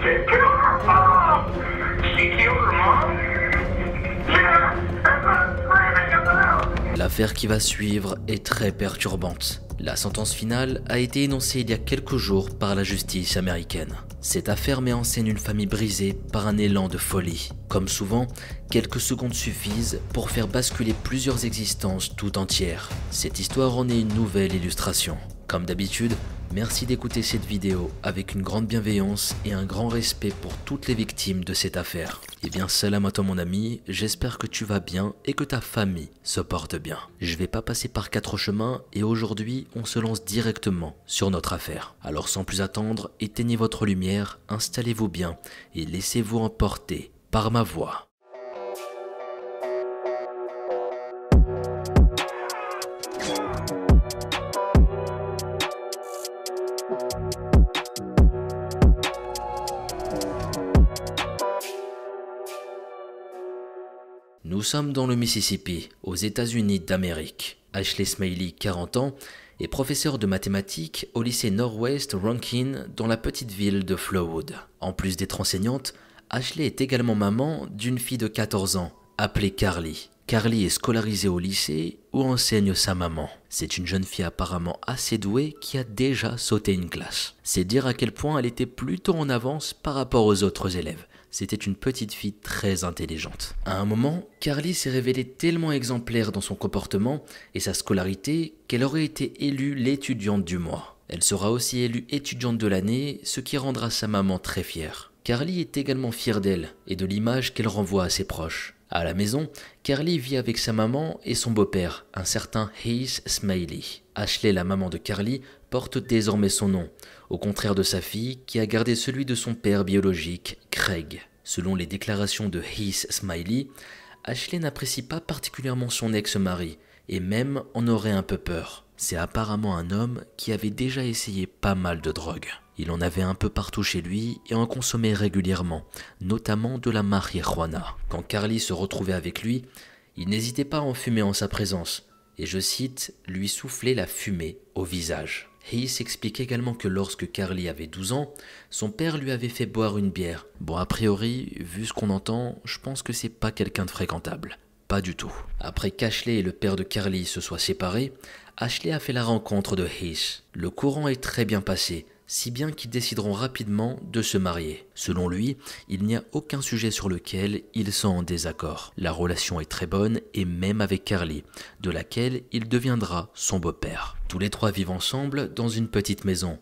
She killed her mom! She killed her mom? Yeah! Everyone's screaming in the house! L'affaire qui va suivre est très perturbante. La sentence finale a été énoncée il y a quelques jours par la justice américaine. Cette affaire met en scène une famille brisée par un élan de folie. Comme souvent, quelques secondes suffisent pour faire basculer plusieurs existences tout entières. Cette histoire en est une nouvelle illustration. Comme d'habitude, merci d'écouter cette vidéo avec une grande bienveillance et un grand respect pour toutes les victimes de cette affaire. Eh bien, salam à toi mon ami, j'espère que tu vas bien et que ta famille se porte bien. Je vais pas passer par 4 chemins et aujourd'hui, on se lance directement sur notre affaire. Alors sans plus attendre, éteignez votre lumière, installez-vous bien et laissez-vous emporter par ma voix. Nous sommes dans le Mississippi, aux États-Unis d'Amérique. Ashley Smiley, 40 ans, est professeur de mathématiques au lycée Northwest Rankin dans la petite ville de Flowood. En plus d'être enseignante, Ashley est également maman d'une fille de 14 ans, appelée Carly. Carly est scolarisée au lycée où enseigne sa maman. C'est une jeune fille apparemment assez douée qui a déjà sauté une classe. C'est dire à quel point elle était plutôt en avance par rapport aux autres élèves. C'était une petite fille très intelligente. À un moment, Carly s'est révélée tellement exemplaire dans son comportement et sa scolarité qu'elle aurait été élue l'étudiante du mois. Elle sera aussi élue étudiante de l'année, ce qui rendra sa maman très fière. Carly est également fière d'elle et de l'image qu'elle renvoie à ses proches. À la maison, Carly vit avec sa maman et son beau-père, un certain Heath Smiley. Ashley, la maman de Carly, porte désormais son nom, au contraire de sa fille qui a gardé celui de son père biologique, Craig. Selon les déclarations de Heath Smiley, Ashley n'apprécie pas particulièrement son ex-mari et même en aurait un peu peur. C'est apparemment un homme qui avait déjà essayé pas mal de drogues. Il en avait un peu partout chez lui et en consommait régulièrement, notamment de la marijuana. Quand Carly se retrouvait avec lui, il n'hésitait pas à en fumer en sa présence et, je cite, lui souffler la fumée au visage. Heath explique également que lorsque Carly avait 12 ans, son père lui avait fait boire une bière. Bon, a priori, vu ce qu'on entend, je pense que c'est pas quelqu'un de fréquentable. Pas du tout. Après qu'Ashley et le père de Carly se soient séparés, Ashley a fait la rencontre de Heath. Le courant est très bien passé, si bien qu'ils décideront rapidement de se marier. Selon lui, il n'y a aucun sujet sur lequel ils sont en désaccord. La relation est très bonne et même avec Carly, de laquelle il deviendra son beau-père. Tous les trois vivent ensemble dans une petite maison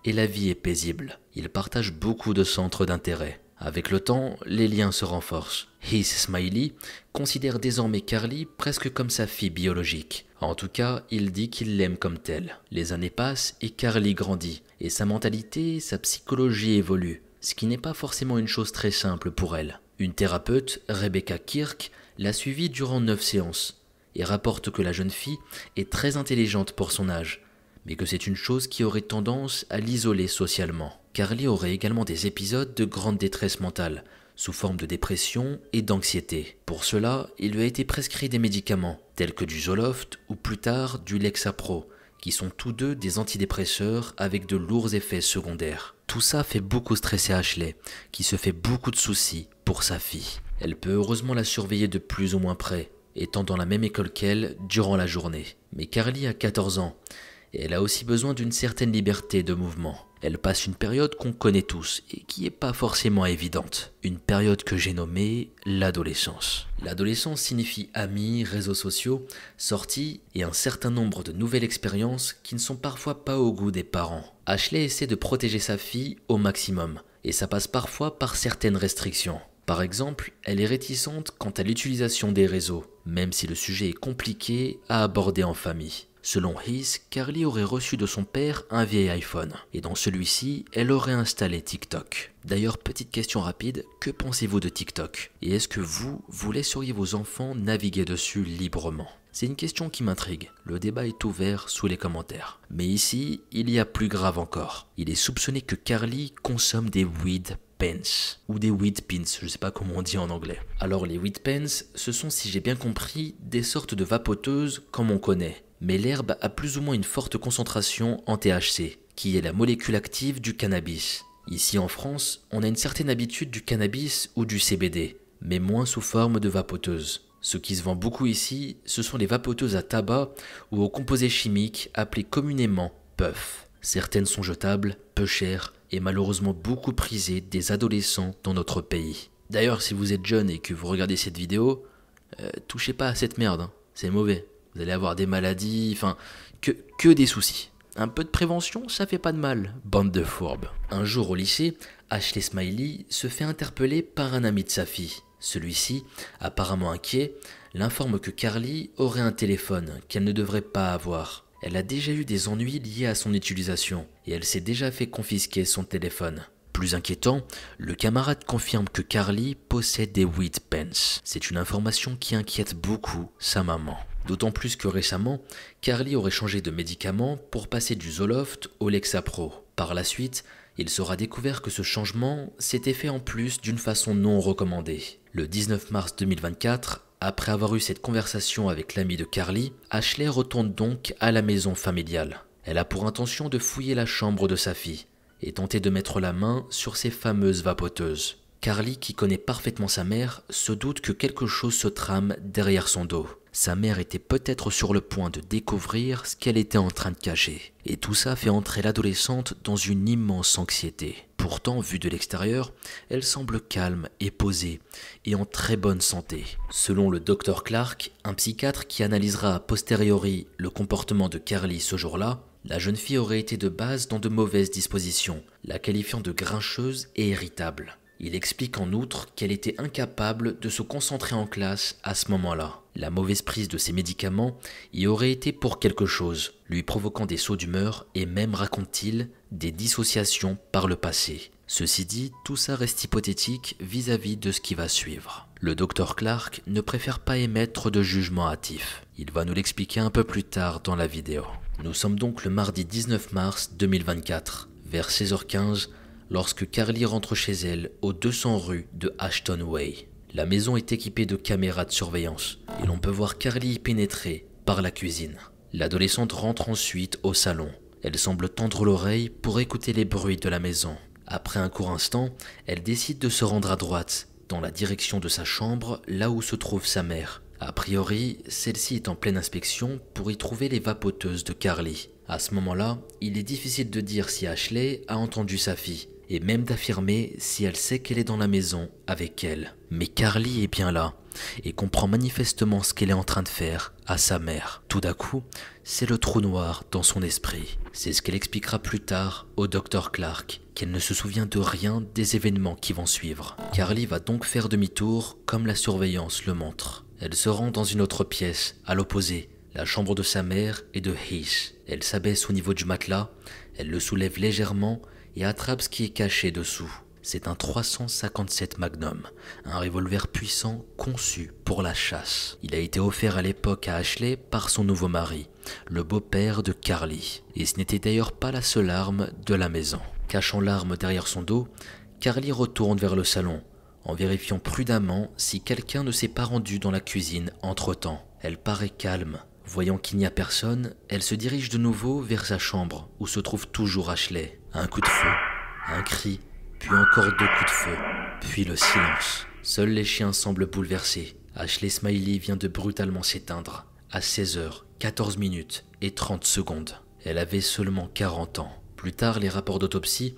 et la vie est paisible. Ils partagent beaucoup de centres d'intérêt. Avec le temps, les liens se renforcent. Heath Smiley considère désormais Carly presque comme sa fille biologique. En tout cas, il dit qu'il l'aime comme telle. Les années passent et Carly grandit. Et sa mentalité, sa psychologie évoluent, ce qui n'est pas forcément une chose très simple pour elle. Une thérapeute, Rebecca Kirk, l'a suivie durant 9 séances et rapporte que la jeune fille est très intelligente pour son âge, mais que c'est une chose qui aurait tendance à l'isoler socialement. Carly aurait également des épisodes de grande détresse mentale, sous forme de dépression et d'anxiété. Pour cela, il lui a été prescrit des médicaments, tels que du Zoloft ou plus tard du Lexapro, qui sont tous deux des antidépresseurs avec de lourds effets secondaires. Tout ça fait beaucoup stresser Ashley, qui se fait beaucoup de soucis pour sa fille. Elle peut heureusement la surveiller de plus ou moins près, étant dans la même école qu'elle durant la journée. Mais Carly a 14 ans, et elle a aussi besoin d'une certaine liberté de mouvement. Elle passe une période qu'on connaît tous et qui n'est pas forcément évidente. Une période que j'ai nommée l'adolescence. L'adolescence signifie amis, réseaux sociaux, sorties et un certain nombre de nouvelles expériences qui ne sont parfois pas au goût des parents. Ashley essaie de protéger sa fille au maximum et ça passe parfois par certaines restrictions. Par exemple, elle est réticente quant à l'utilisation des réseaux, même si le sujet est compliqué à aborder en famille. Selon Heath, Carly aurait reçu de son père un vieil iPhone, et dans celui-ci, elle aurait installé TikTok. D'ailleurs, petite question rapide, que pensez-vous de TikTok? Et est-ce que vous laisseriez vos enfants naviguer dessus librement? C'est une question qui m'intrigue, le débat est ouvert sous les commentaires. Mais ici, il y a plus grave encore. Il est soupçonné que Carly consomme des weed pens, ou des weed pins, je sais pas comment on dit en anglais. Alors les weed pens, ce sont, si j'ai bien compris, des sortes de vapoteuses comme on connaît. Mais l'herbe a plus ou moins une forte concentration en THC, qui est la molécule active du cannabis. Ici en France, on a une certaine habitude du cannabis ou du CBD, mais moins sous forme de vapoteuse. Ce qui se vend beaucoup ici, ce sont les vapoteuses à tabac ou aux composés chimiques appelés communément puff. Certaines sont jetables, peu chères et malheureusement beaucoup prisées des adolescents dans notre pays. D'ailleurs, si vous êtes jeune et que vous regardez cette vidéo, touchez pas à cette merde, hein. C'est mauvais. Vous allez avoir des maladies, enfin, que des soucis. Un peu de prévention, ça fait pas de mal, bande de fourbes. Un jour au lycée, Ashley Smiley se fait interpeller par un ami de sa fille. Celui-ci, apparemment inquiet, l'informe que Carly aurait un téléphone qu'elle ne devrait pas avoir. Elle a déjà eu des ennuis liés à son utilisation et elle s'est déjà fait confisquer son téléphone. Plus inquiétant, le camarade confirme que Carly possède des weed pens. C'est une information qui inquiète beaucoup sa maman. D'autant plus que récemment, Carly aurait changé de médicament pour passer du Zoloft au Lexapro. Par la suite, il sera découvert que ce changement s'était fait en plus d'une façon non recommandée. Le 19 mars 2024, après avoir eu cette conversation avec l'ami de Carly, Ashley retourne donc à la maison familiale. Elle a pour intention de fouiller la chambre de sa fille et tenter de mettre la main sur ces fameuses vapoteuses. Carly, qui connaît parfaitement sa mère, se doute que quelque chose se trame derrière son dos. Sa mère était peut-être sur le point de découvrir ce qu'elle était en train de cacher. Et tout ça fait entrer l'adolescente dans une immense anxiété. Pourtant, vue de l'extérieur, elle semble calme et posée, et en très bonne santé. Selon le Dr Clark, un psychiatre qui analysera a posteriori le comportement de Carly ce jour-là, la jeune fille aurait été de base dans de mauvaises dispositions, la qualifiant de grincheuse et irritable. Il explique en outre qu'elle était incapable de se concentrer en classe à ce moment-là. La mauvaise prise de ces médicaments y aurait été pour quelque chose, lui provoquant des sauts d'humeur et même, raconte-t-il, des dissociations par le passé. Ceci dit, tout ça reste hypothétique vis-à-vis de ce qui va suivre. Le Dr Clark ne préfère pas émettre de jugement hâtif. Il va nous l'expliquer un peu plus tard dans la vidéo. Nous sommes donc le mardi 19 mars 2024, vers 16h15, lorsque Carly rentre chez elle au 200 rue de Ashton Way. La maison est équipée de caméras de surveillance et l'on peut voir Carly y pénétrer par la cuisine. L'adolescente rentre ensuite au salon. Elle semble tendre l'oreille pour écouter les bruits de la maison. Après un court instant, elle décide de se rendre à droite, dans la direction de sa chambre, là où se trouve sa mère. A priori, celle-ci est en pleine inspection pour y trouver les vapoteuses de Carly. À ce moment-là, il est difficile de dire si Ashley a entendu sa fille, et même d'affirmer si elle sait qu'elle est dans la maison avec elle. Mais Carly est bien là, et comprend manifestement ce qu'elle est en train de faire à sa mère. Tout d'un coup, c'est le trou noir dans son esprit. C'est ce qu'elle expliquera plus tard au Dr Clark, qu'elle ne se souvient de rien des événements qui vont suivre. Carly va donc faire demi-tour comme la surveillance le montre. Elle se rend dans une autre pièce, à l'opposé, la chambre de sa mère et de Heath. Elle s'abaisse au niveau du matelas, elle le soulève légèrement et attrape ce qui est caché dessous. C'est un 357 Magnum, un revolver puissant conçu pour la chasse. Il a été offert à l'époque à Ashley par son nouveau mari, le beau-père de Carly. Et ce n'était d'ailleurs pas la seule arme de la maison. Cachant l'arme derrière son dos, Carly retourne vers le salon, en vérifiant prudemment si quelqu'un ne s'est pas rendu dans la cuisine entre-temps. Elle paraît calme. Voyant qu'il n'y a personne, elle se dirige de nouveau vers sa chambre, où se trouve toujours Ashley. Un coup de feu, un cri, puis encore 2 coups de feu, puis le silence. Seuls les chiens semblent bouleversés. Ashley Smiley vient de brutalement s'éteindre, à 16h14 et 30 secondes. Elle avait seulement 40 ans. Plus tard, les rapports d'autopsie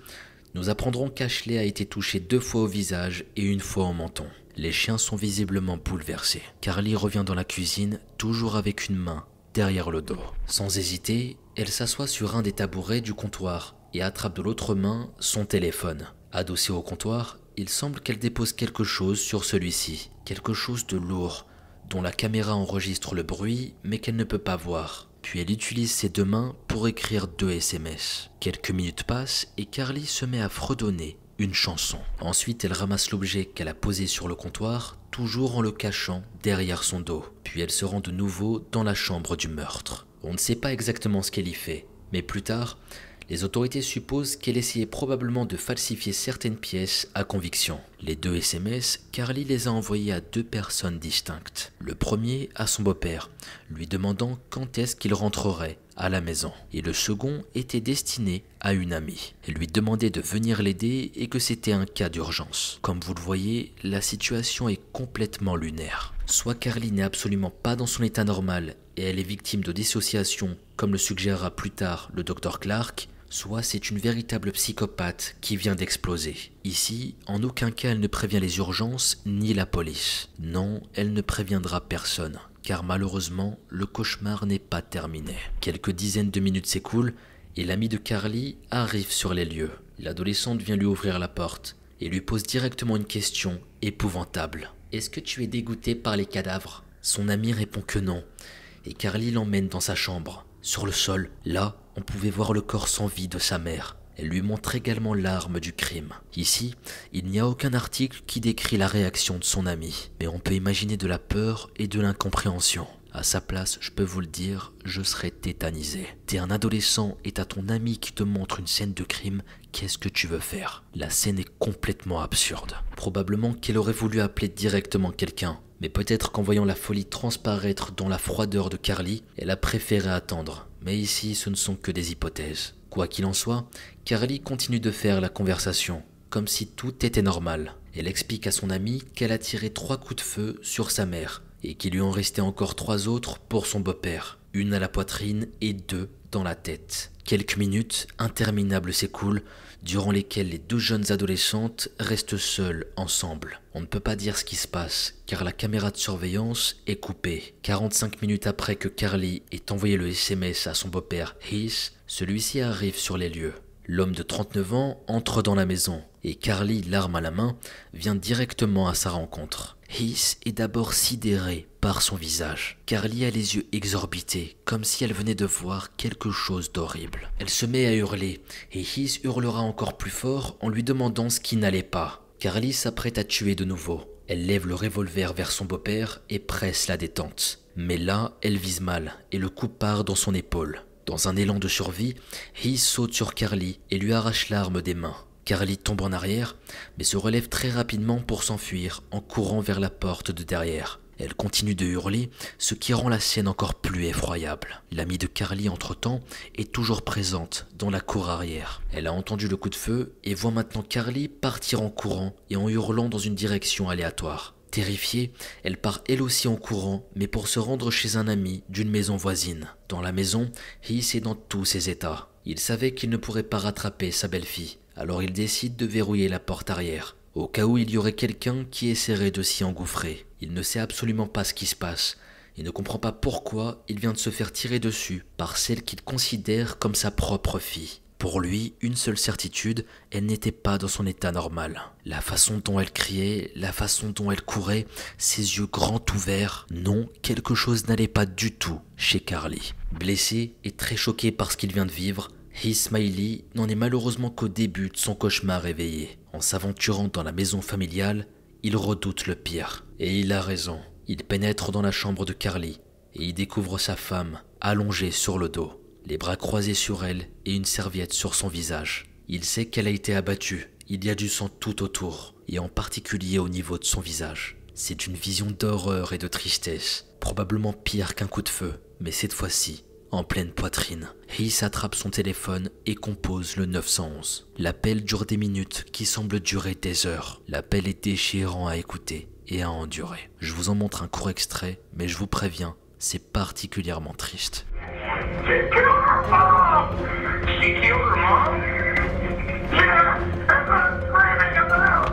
nous apprendrons qu'Ashley a été touchée 2 fois au visage et 1 fois au menton. Les chiens sont visiblement bouleversés. Carly revient dans la cuisine, toujours avec une main derrière le dos. Sans hésiter, elle s'assoit sur un des tabourets du comptoir et attrape de l'autre main son téléphone. Adossée au comptoir, il semble qu'elle dépose quelque chose sur celui-ci. Quelque chose de lourd, dont la caméra enregistre le bruit mais qu'elle ne peut pas voir. Puis elle utilise ses 2 mains pour écrire 2 SMS. Quelques minutes passent et Carly se met à fredonner une chanson. Ensuite, elle ramasse l'objet qu'elle a posé sur le comptoir, toujours en le cachant derrière son dos. Puis elle se rend de nouveau dans la chambre du meurtre. On ne sait pas exactement ce qu'elle y fait, mais plus tard, Les autorités supposent qu'elle essayait probablement de falsifier certaines pièces à conviction. Les 2 SMS, Carly les a envoyés à 2 personnes distinctes. Le premier à son beau-père, lui demandant quand est-ce qu'il rentrerait à la maison. Et le second était destiné à une amie. Elle lui demandait de venir l'aider et que c'était un cas d'urgence. Comme vous le voyez, la situation est complètement lunaire. Soit Carly n'est absolument pas dans son état normal et elle est victime de dissociation, comme le suggérera plus tard le Dr Clark, soit c'est une véritable psychopathe qui vient d'exploser. Ici, en aucun cas elle ne prévient les urgences ni la police. Non, elle ne préviendra personne, car malheureusement, le cauchemar n'est pas terminé. Quelques dizaines de minutes s'écoulent et l'ami de Carly arrive sur les lieux. L'adolescente vient lui ouvrir la porte et lui pose directement une question épouvantable. « Est-ce que tu es dégoûté par les cadavres ?» Son ami répond que non, et Carly l'emmène dans sa chambre. Sur le sol, là, on pouvait voir le corps sans vie de sa mère. Elle lui montre également l'arme du crime. Ici, il n'y a aucun article qui décrit la réaction de son ami, mais on peut imaginer de la peur et de l'incompréhension. À sa place, je peux vous le dire, je serais tétanisé. T'es un adolescent et t'as ton ami qui te montre une scène de crime, qu'est-ce que tu veux faire? La scène est complètement absurde. Probablement qu'elle aurait voulu appeler directement quelqu'un, mais peut-être qu'en voyant la folie transparaître dans la froideur de Carly, elle a préféré attendre. Mais ici, ce ne sont que des hypothèses. Quoi qu'il en soit, Carly continue de faire la conversation, comme si tout était normal. Elle explique à son ami qu'elle a tiré 3 coups de feu sur sa mère, et qu'il lui en restait encore 3 autres pour son beau-père, 1 à la poitrine et 2 dans la tête. Quelques minutes interminables s'écoulent, durant lesquelles les 2 jeunes adolescentes restent seules ensemble. On ne peut pas dire ce qui se passe, car la caméra de surveillance est coupée. 45 minutes après que Carly ait envoyé le SMS à son beau-père Heath, celui-ci arrive sur les lieux. L'homme de 39 ans entre dans la maison, et Carly, l'arme à la main, vient directement à sa rencontre. Heath est d'abord sidéré par son visage. Carly a les yeux exorbités, comme si elle venait de voir quelque chose d'horrible. Elle se met à hurler, et Heath hurlera encore plus fort en lui demandant ce qui n'allait pas. Carly s'apprête à tuer de nouveau. Elle lève le revolver vers son beau-père et presse la détente. Mais là, elle vise mal, et le coup part dans son épaule. Dans un élan de survie, Heath saute sur Carly et lui arrache l'arme des mains. Carly tombe en arrière, mais se relève très rapidement pour s'enfuir en courant vers la porte de derrière. Elle continue de hurler, ce qui rend la scène encore plus effroyable. L'amie de Carly, entre-temps, est toujours présente dans la cour arrière. Elle a entendu le coup de feu et voit maintenant Carly partir en courant et en hurlant dans une direction aléatoire. Terrifiée, elle part elle aussi en courant, mais pour se rendre chez un ami d'une maison voisine. Dans la maison, Heath est dans tous ses états. Il savait qu'il ne pourrait pas rattraper sa belle-fille, alors il décide de verrouiller la porte arrière, au cas où il y aurait quelqu'un qui essaierait de s'y engouffrer. Il ne sait absolument pas ce qui se passe, et ne comprend pas pourquoi il vient de se faire tirer dessus par celle qu'il considère comme sa propre fille. Pour lui, une seule certitude, elle n'était pas dans son état normal. La façon dont elle criait, la façon dont elle courait, ses yeux grands ouverts, non, quelque chose n'allait pas du tout chez Carly. Blessé et très choqué par ce qu'il vient de vivre, Heath Smiley n'en est malheureusement qu'au début de son cauchemar réveillé. En s'aventurant dans la maison familiale, il redoute le pire. Et il a raison. Il pénètre dans la chambre de Carly et y découvre sa femme, allongée sur le dos, les bras croisés sur elle et une serviette sur son visage. Il sait qu'elle a été abattue. Il y a du sang tout autour, et en particulier au niveau de son visage. C'est une vision d'horreur et de tristesse, probablement pire qu'un coup de feu, mais cette fois-ci, en pleine poitrine. Heath attrape son téléphone et compose le 911. L'appel dure des minutes qui semblent durer des heures. L'appel est déchirant à écouter et à endurer. Je vous en montre un court extrait, mais je vous préviens, c'est particulièrement triste. She killed her mom! She killed her mom? Yeah, that's what screaming about.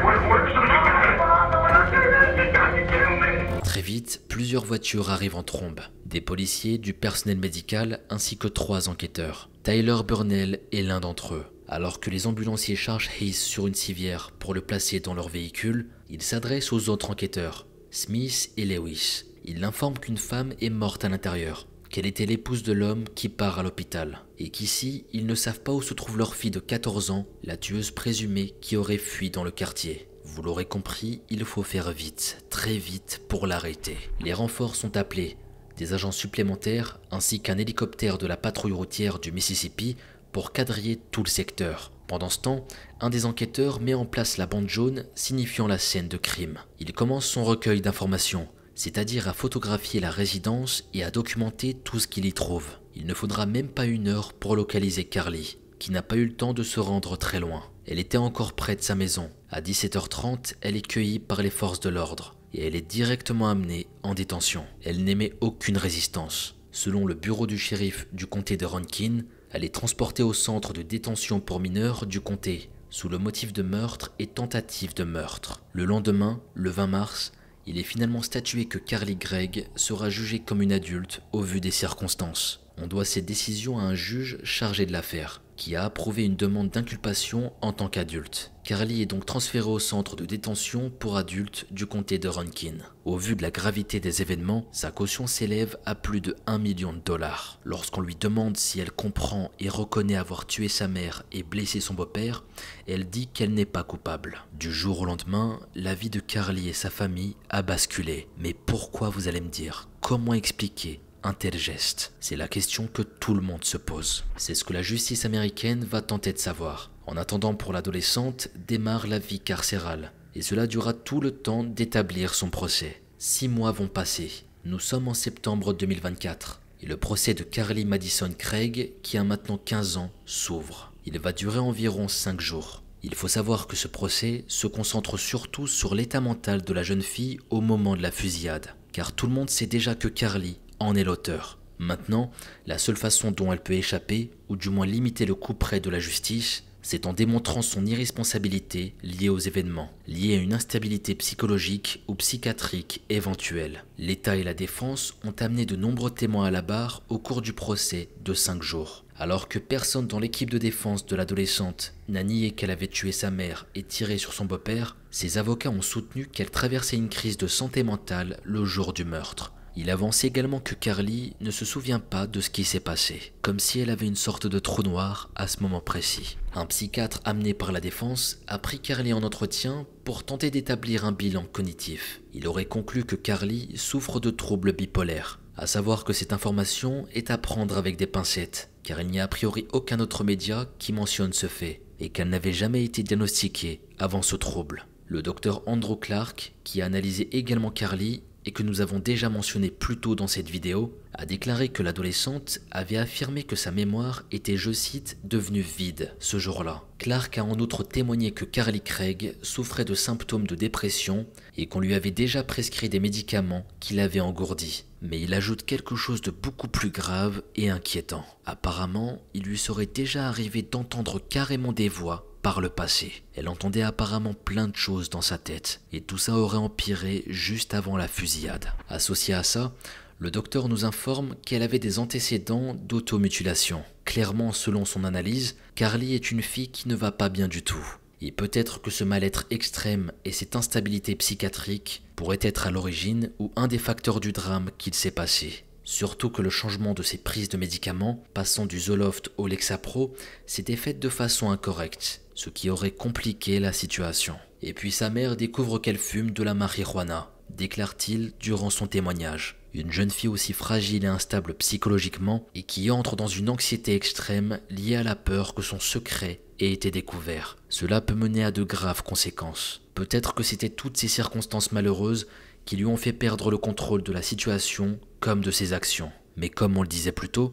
Where's the mom? When I say that, she got to kill me. Très vite, plusieurs voitures arrivent en trombe. Des policiers, du personnel médical, ainsi que 3 enquêteurs. Tyler Burnell est l'un d'entre eux. Alors que les ambulanciers chargent Heath sur une civière pour le placer dans leur véhicule, ils s'adressent aux autres enquêteurs, Smith et Lewis. Ils l'informent qu'une femme est morte à l'intérieur, qu'elle était l'épouse de l'homme qui part à l'hôpital, et qu'ici, ils ne savent pas où se trouve leur fille de 14 ans, la tueuse présumée qui aurait fui dans le quartier. Vous l'aurez compris, il faut faire vite, très vite pour l'arrêter. Les renforts sont appelés, des agents supplémentaires ainsi qu'un hélicoptère de la patrouille routière du Mississippi pour quadriller tout le secteur. Pendant ce temps, un des enquêteurs met en place la bande jaune signifiant la scène de crime. Il commence son recueil d'informations, c'est-à-dire à photographier la résidence et à documenter tout ce qu'il y trouve. Il ne faudra même pas 1 heure pour localiser Carly, qui n'a pas eu le temps de se rendre très loin. Elle était encore près de sa maison. À 17h30, elle est cueillie par les forces de l'ordre et elle est directement amenée en détention. Elle n'émet aucune résistance. Selon le bureau du shérif du comté de Rankin, elle est transportée au centre de détention pour mineurs du comté, sous le motif de meurtre et tentative de meurtre. Le lendemain, le 20 mars, il est finalement statué que Carly Gregg sera jugée comme une adulte au vu des circonstances. On doit cette décision à un juge chargé de l'affaire, qui a approuvé une demande d'inculpation en tant qu'adulte. Carly est donc transférée au centre de détention pour adultes du comté de Rankin. Au vu de la gravité des événements, sa caution s'élève à plus de $1 million. Lorsqu'on lui demande si elle comprend et reconnaît avoir tué sa mère et blessé son beau-père, elle dit qu'elle n'est pas coupable. Du jour au lendemain, la vie de Carly et sa famille a basculé. Mais pourquoi, vous allez me dire? Comment expliquer un tel geste? C'est la question que tout le monde se pose. C'est ce que la justice américaine va tenter de savoir. En attendant, pour l'adolescente, démarre la vie carcérale. Et cela durera tout le temps d'établir son procès. 6 mois vont passer. Nous sommes en septembre 2024. Et le procès de Carly Madison Craig, qui a maintenant 15 ans, s'ouvre. Il va durer environ 5 jours. Il faut savoir que ce procès se concentre surtout sur l'état mental de la jeune fille au moment de la fusillade. Car tout le monde sait déjà que Carly en est l'auteur. Maintenant, la seule façon dont elle peut échapper, ou du moins limiter le couperet de la justice, c'est en démontrant son irresponsabilité liée aux événements, liée à une instabilité psychologique ou psychiatrique éventuelle. L'État et la défense ont amené de nombreux témoins à la barre au cours du procès de 5 jours. Alors que personne dans l'équipe de défense de l'adolescente n'a nié qu'elle avait tué sa mère et tiré sur son beau-père, ses avocats ont soutenu qu'elle traversait une crise de santé mentale le jour du meurtre. Il avance également que Carly ne se souvient pas de ce qui s'est passé, comme si elle avait une sorte de trou noir à ce moment précis. Un psychiatre amené par la défense a pris Carly en entretien pour tenter d'établir un bilan cognitif. Il aurait conclu que Carly souffre de troubles bipolaires. À savoir que cette information est à prendre avec des pincettes, car il n'y a a priori aucun autre média qui mentionne ce fait, et qu'elle n'avait jamais été diagnostiquée avant ce trouble. Le docteur Andrew Clark, qui a analysé également Carly, et que nous avons déjà mentionné plus tôt dans cette vidéo, a déclaré que l'adolescente avait affirmé que sa mémoire était, je cite, devenue vide ce jour-là. Clark a en outre témoigné que Carly Craig souffrait de symptômes de dépression et qu'on lui avait déjà prescrit des médicaments qui l'avaient engourdi. Mais il ajoute quelque chose de beaucoup plus grave et inquiétant. Apparemment, il lui serait déjà arrivé d'entendre carrément des voix par le passé. Elle entendait apparemment plein de choses dans sa tête, et tout ça aurait empiré juste avant la fusillade. Associé à ça, le docteur nous informe qu'elle avait des antécédents d'automutilation. Clairement, selon son analyse, Carly est une fille qui ne va pas bien du tout. Et peut-être que ce mal-être extrême et cette instabilité psychiatrique pourraient être à l'origine ou un des facteurs du drame qu'il s'est passé. Surtout que le changement de ses prises de médicaments, passant du Zoloft au Lexapro, s'était fait de façon incorrecte, ce qui aurait compliqué la situation. Et puis sa mère découvre qu'elle fume de la marijuana, déclare-t-il durant son témoignage. Une jeune fille aussi fragile et instable psychologiquement et qui entre dans une anxiété extrême liée à la peur que son secret ait été découvert. Cela peut mener à de graves conséquences. Peut-être que c'était toutes ces circonstances malheureuses qui lui ont fait perdre le contrôle de la situation comme de ses actions. Mais comme on le disait plus tôt,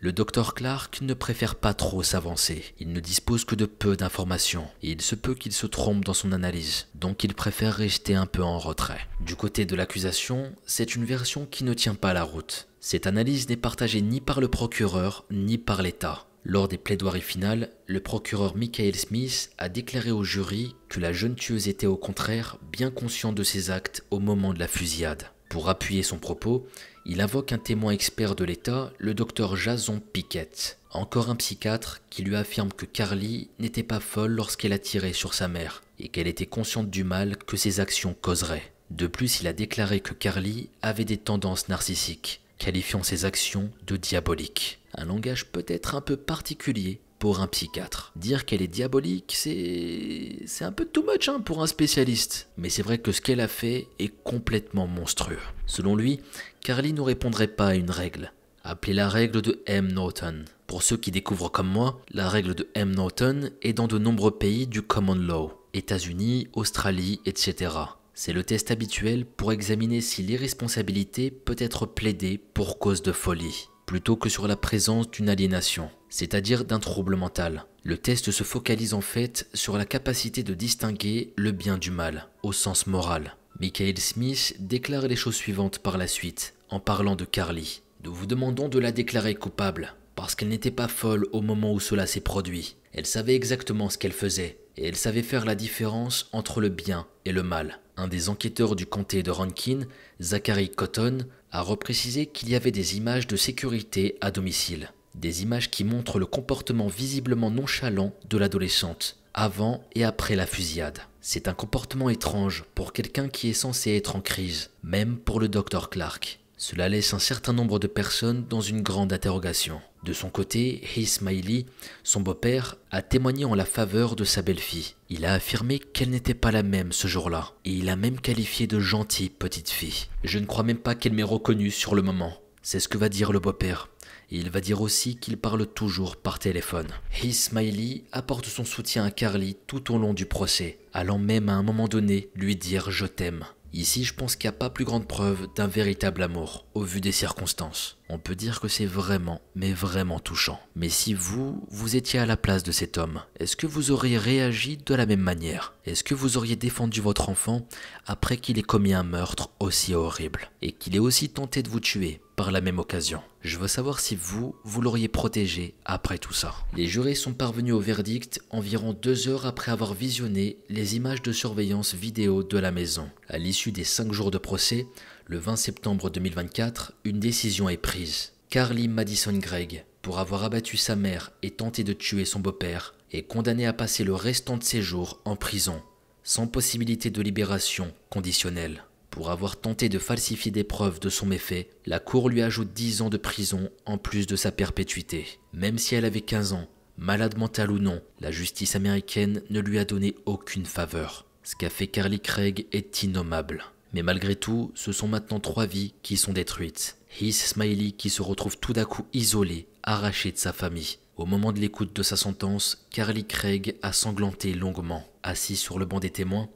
le Dr Clark ne préfère pas trop s'avancer. Il ne dispose que de peu d'informations et il se peut qu'il se trompe dans son analyse. Donc il préfère rester un peu en retrait. Du côté de l'accusation, c'est une version qui ne tient pas la route. Cette analyse n'est partagée ni par le procureur ni par l'État. Lors des plaidoiries finales, le procureur Michael Smith a déclaré au jury que la jeune tueuse était au contraire bien consciente de ses actes au moment de la fusillade. Pour appuyer son propos, il invoque un témoin expert de l'État, le docteur Jason Pickett, encore un psychiatre qui lui affirme que Carly n'était pas folle lorsqu'elle a tiré sur sa mère et qu'elle était consciente du mal que ses actions causeraient. De plus, il a déclaré que Carly avait des tendances narcissiques, qualifiant ses actions de diaboliques. Un langage peut-être un peu particulier pour un psychiatre. Dire qu'elle est diabolique, c'est un peu too much pour un spécialiste. Mais c'est vrai que ce qu'elle a fait est complètement monstrueux. Selon lui, Carly ne répondrait pas à une règle, appelée la règle de M. Norton. Pour ceux qui découvrent comme moi, la règle de M. Norton est dans de nombreux pays du common law, États-Unis, Australie, etc. C'est le test habituel pour examiner si l'irresponsabilité peut être plaidée pour cause de folie, plutôt que sur la présence d'une aliénation, c'est-à-dire d'un trouble mental. Le test se focalise en fait sur la capacité de distinguer le bien du mal, au sens moral. Michael Smith déclare les choses suivantes par la suite, en parlant de Carly. Nous vous demandons de la déclarer coupable, parce qu'elle n'était pas folle au moment où cela s'est produit. Elle savait exactement ce qu'elle faisait, et elle savait faire la différence entre le bien et le mal. Un des enquêteurs du comté de Rankin, Zachary Cotton, a reprécisé qu'il y avait des images de sécurité à domicile. Des images qui montrent le comportement visiblement nonchalant de l'adolescente, avant et après la fusillade. C'est un comportement étrange pour quelqu'un qui est censé être en crise, même pour le Dr Clark. Cela laisse un certain nombre de personnes dans une grande interrogation. De son côté, Heath Smiley, son beau-père, a témoigné en la faveur de sa belle-fille. Il a affirmé qu'elle n'était pas la même ce jour-là, et il a même qualifié de gentille petite fille. Je ne crois même pas qu'elle m'ait reconnu sur le moment. C'est ce que va dire le beau-père. Et il va dire aussi qu'il parle toujours par téléphone. Heath Smiley apporte son soutien à Carly tout au long du procès, allant même à un moment donné lui dire « je t'aime ». Ici, je pense qu'il n'y a pas plus grande preuve d'un véritable amour, au vu des circonstances. On peut dire que c'est vraiment, mais vraiment touchant. Mais si vous étiez à la place de cet homme, est-ce que vous auriez réagi de la même manière? Est-ce que vous auriez défendu votre enfant après qu'il ait commis un meurtre aussi horrible et qu'il ait aussi tenté de vous tuer par la même occasion? Je veux savoir si vous l'auriez protégé après tout ça. Les jurés sont parvenus au verdict environ 2 heures après avoir visionné les images de surveillance vidéo de la maison. À l'issue des 5 jours de procès, le 20 septembre 2024, une décision est prise. Carly Madison Gregg, pour avoir abattu sa mère et tenté de tuer son beau-père, est condamnée à passer le restant de ses jours en prison, sans possibilité de libération conditionnelle. Pour avoir tenté de falsifier des preuves de son méfait, la cour lui ajoute 10 ans de prison en plus de sa perpétuité. Même si elle avait 15 ans, malade mentale ou non, la justice américaine ne lui a donné aucune faveur. Ce qu'a fait Carly Craig est innommable. Mais malgré tout, ce sont maintenant 3 vies qui sont détruites. Heath Smiley qui se retrouve tout d'un coup isolé, arraché de sa famille. Au moment de l'écoute de sa sentence, Carly Craig a sanglanté longuement. Assis sur le banc des témoins,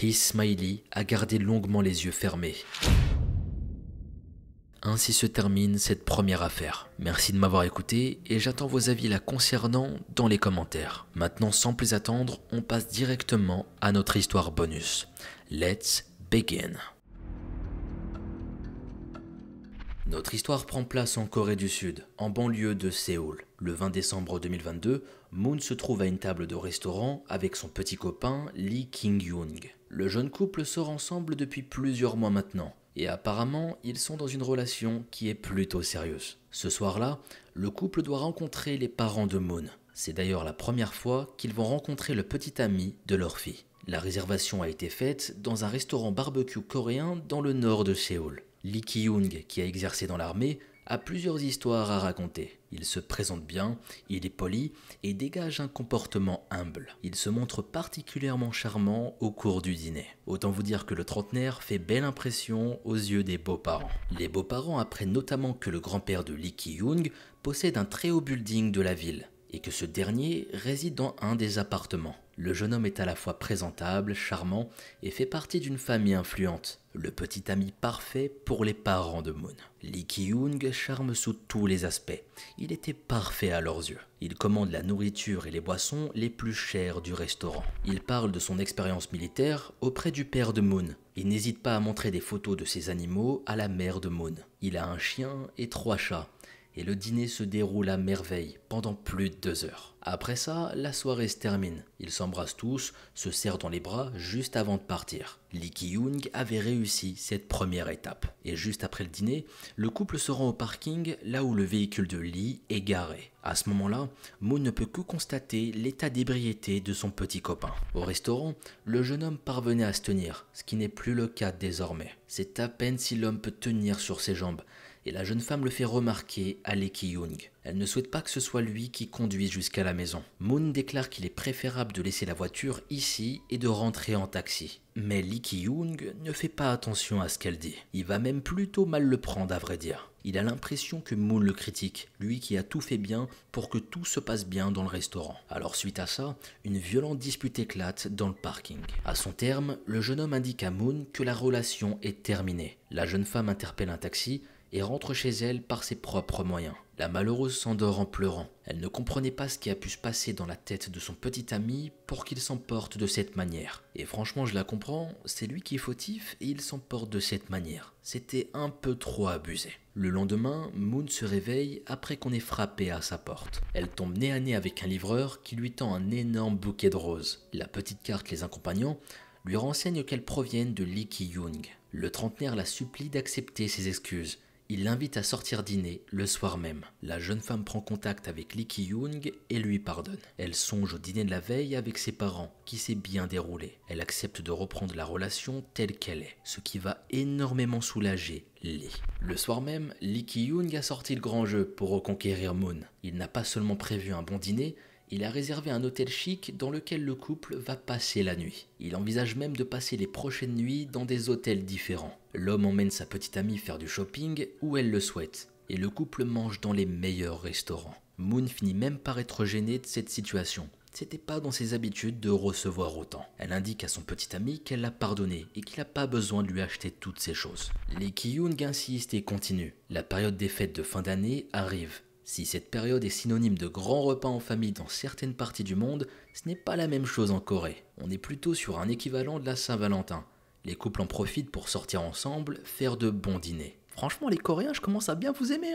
Heath Smiley a gardé longuement les yeux fermés. Ainsi se termine cette première affaire. Merci de m'avoir écouté et j'attends vos avis la concernant dans les commentaires. Maintenant, sans plus attendre, on passe directement à notre histoire bonus. Let's begin. Notre histoire prend place en Corée du Sud, en banlieue de Séoul. Le 20 décembre 2022, Moon se trouve à une table de restaurant avec son petit copain Lee Kyung-young. Le jeune couple sort ensemble depuis plusieurs mois maintenant, et apparemment ils sont dans une relation qui est plutôt sérieuse. Ce soir-là, le couple doit rencontrer les parents de Moon. C'est d'ailleurs la première fois qu'ils vont rencontrer le petit ami de leur fille. La réservation a été faite dans un restaurant barbecue coréen dans le nord de Séoul. Lee Ki-young, qui a exercé dans l'armée, a plusieurs histoires à raconter. Il se présente bien, il est poli et dégage un comportement humble. Il se montre particulièrement charmant au cours du dîner. Autant vous dire que le trentenaire fait belle impression aux yeux des beaux-parents. Les beaux-parents apprennent notamment que le grand-père de Lee Ki-young possède un très haut building de la ville et que ce dernier réside dans un des appartements. Le jeune homme est à la fois présentable, charmant et fait partie d'une famille influente. Le petit ami parfait pour les parents de Moon. Lee Ki-young charme sous tous les aspects. Il était parfait à leurs yeux. Il commande la nourriture et les boissons les plus chères du restaurant. Il parle de son expérience militaire auprès du père de Moon. Il n'hésite pas à montrer des photos de ses animaux à la mère de Moon. Il a un chien et 3 chats. Et le dîner se déroule à merveille pendant plus de 2 heures. Après ça, la soirée se termine. Ils s'embrassent tous, se serrent dans les bras juste avant de partir. Lee Ki-young avait réussi cette première étape. Et juste après le dîner, le couple se rend au parking là où le véhicule de Lee est garé. À ce moment-là, Moon ne peut que constater l'état d'ébriété de son petit copain. Au restaurant, le jeune homme parvenait à se tenir, ce qui n'est plus le cas désormais. C'est à peine si l'homme peut tenir sur ses jambes. Et la jeune femme le fait remarquer à Lee Ki-young. Elle ne souhaite pas que ce soit lui qui conduise jusqu'à la maison. Moon déclare qu'il est préférable de laisser la voiture ici et de rentrer en taxi. Mais Lee Ki-young ne fait pas attention à ce qu'elle dit. Il va même plutôt mal le prendre à vrai dire. Il a l'impression que Moon le critique, lui qui a tout fait bien pour que tout se passe bien dans le restaurant. Alors suite à ça, une violente dispute éclate dans le parking. À son terme, le jeune homme indique à Moon que la relation est terminée. La jeune femme interpelle un taxi et rentre chez elle par ses propres moyens. La malheureuse s'endort en pleurant. Elle ne comprenait pas ce qui a pu se passer dans la tête de son petit ami pour qu'il s'emporte de cette manière. Et franchement, je la comprends, c'est lui qui est fautif et il s'emporte de cette manière. C'était un peu trop abusé. Le lendemain, Moon se réveille après qu'on ait frappé à sa porte. Elle tombe nez à nez avec un livreur qui lui tend un énorme bouquet de roses. La petite carte les accompagnant lui renseigne qu'elles proviennent de Lee Ki-young. Le trentenaire la supplie d'accepter ses excuses. Il l'invite à sortir dîner le soir même. La jeune femme prend contact avec Lee Ki-young et lui pardonne. Elle songe au dîner de la veille avec ses parents, qui s'est bien déroulé. Elle accepte de reprendre la relation telle qu'elle est, ce qui va énormément soulager Lee. Le soir même, Lee Ki-young a sorti le grand jeu pour reconquérir Moon. Il n'a pas seulement prévu un bon dîner, il a réservé un hôtel chic dans lequel le couple va passer la nuit. Il envisage même de passer les prochaines nuits dans des hôtels différents. L'homme emmène sa petite amie faire du shopping où elle le souhaite. Et le couple mange dans les meilleurs restaurants. Moon finit même par être gênée de cette situation. C'était pas dans ses habitudes de recevoir autant. Elle indique à son petit ami qu'elle l'a pardonné et qu'il n'a pas besoin de lui acheter toutes ces choses. Lee Ki-young insiste et continue. La période des fêtes de fin d'année arrive. Si cette période est synonyme de grands repas en famille dans certaines parties du monde, ce n'est pas la même chose en Corée. On est plutôt sur un équivalent de la Saint-Valentin. Les couples en profitent pour sortir ensemble, faire de bons dîners. Franchement, les Coréens, je commence à bien vous aimer.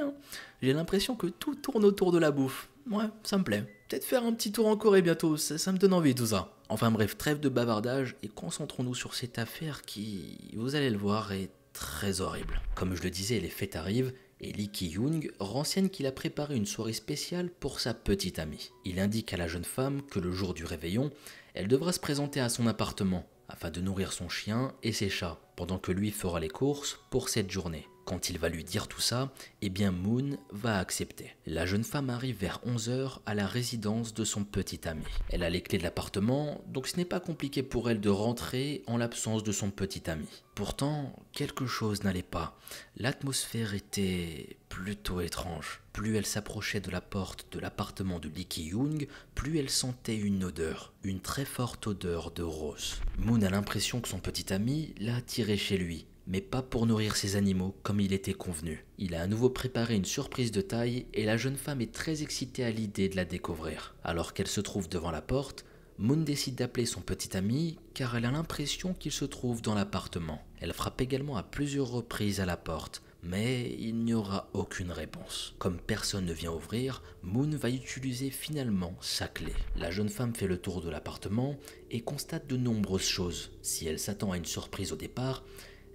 J'ai l'impression que tout tourne autour de la bouffe. Ouais, ça me plaît. Peut-être faire un petit tour en Corée bientôt, ça me donne envie tout ça. Enfin bref, trêve de bavardage et concentrons-nous sur cette affaire qui, vous allez le voir, est très horrible. Comme je le disais, les fêtes arrivent et Lee Ki-young renseigne qu'il a préparé une soirée spéciale pour sa petite amie. Il indique à la jeune femme que le jour du réveillon, elle devra se présenter à son appartement afin de nourrir son chien et ses chats, pendant que lui fera les courses pour cette journée. Quand il va lui dire tout ça, eh bien Moon va accepter. La jeune femme arrive vers 11h à la résidence de son petit ami. Elle a les clés de l'appartement, donc ce n'est pas compliqué pour elle de rentrer en l'absence de son petit ami. Pourtant, quelque chose n'allait pas. L'atmosphère était plutôt étrange. Plus elle s'approchait de la porte de l'appartement de Lee Ki-young, plus elle sentait une odeur, une très forte odeur de rose. Moon a l'impression que son petit ami l'a attiré chez lui, mais pas pour nourrir ses animaux comme il était convenu. Il a à nouveau préparé une surprise de taille et la jeune femme est très excitée à l'idée de la découvrir. Alors qu'elle se trouve devant la porte, Moon décide d'appeler son petit ami car elle a l'impression qu'il se trouve dans l'appartement. Elle frappe également à plusieurs reprises à la porte, mais il n'y aura aucune réponse. Comme personne ne vient ouvrir, Moon va utiliser finalement sa clé. La jeune femme fait le tour de l'appartement et constate de nombreuses choses. Si elle s'attend à une surprise au départ,